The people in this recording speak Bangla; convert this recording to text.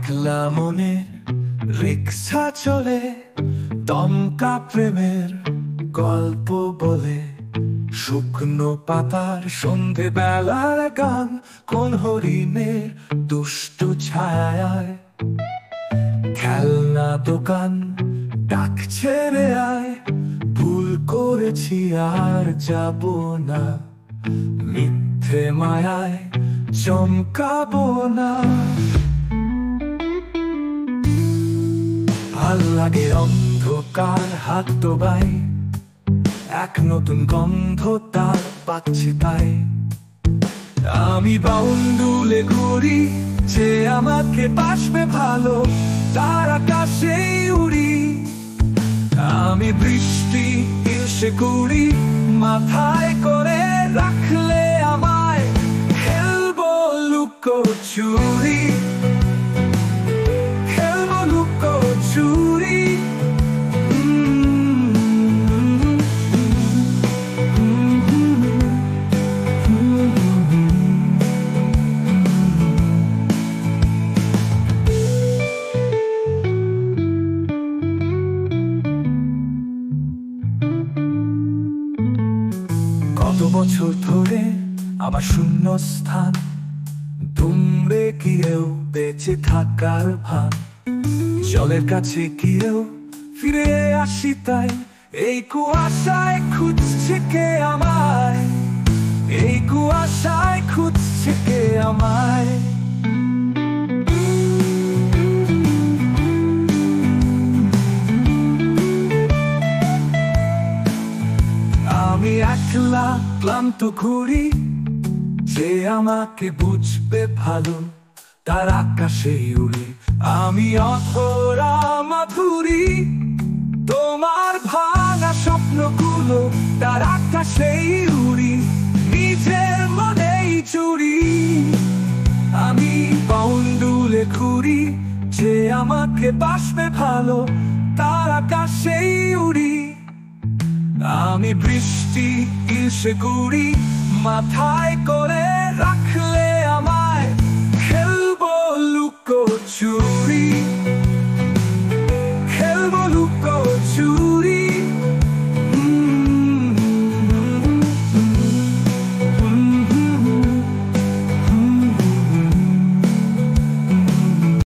একলা মনে রিক্সা চলে, দমকা প্রেমের গল্প বলে। শুকনো পাতার সন্ধে বেলার গান, কোন হরিণের দুষ্টু ছায়ায়। খেলনা দোকান ডাক ছেড়ে আয়, ভুল করেছি আর যাব না। মিথ্যে মায়ায় চমকাবো না। ভাল লাগে অন্ধকার হাত ডোবাই, এক নতুন গন্ধ তার পাচ্ছে তাই। আমি বাউন্ডুলে ঘুরি, যে আমাকে বাসবে ভালো, তার আকাশে উড়ি। আমি বৃষ্টি এসে কুড়ি, মাথায় করে রাখলে আমায়। খেলবো লুকোচুরি, খেলবো লুকোচুরি। কত বছর ধরে আমার শূন্য স্থান, দুমড়ে গিয়েও বেঁচে থাকার ভান। জলের কাছে গিয়েও ফিরে আসি তাই, এই কুয়াশায় খুঁজছে কে আমায়, এই কুয়াশায় খুঁজছে কে আমায়। আমি একলা ক্লান্ত ঘুরি, যে আমাকে বুঝবে ভালো, তার আকাশে উড়ি। আমি অধরা মাধুরী, তোমার ভাঙা স্বপ্নগুলো তার আকাশেই উড়ি। নিজের মনেই চুরি, আমি বাউন্ডুলে ঘুরি, যে আমাকে বাসবে ভালো, তার আকাশেই উড়ি। আমি বৃষ্টি এসে কুড়ি, মাথায় করে রাখলে আমায়। খেলবো লুকোচুরি।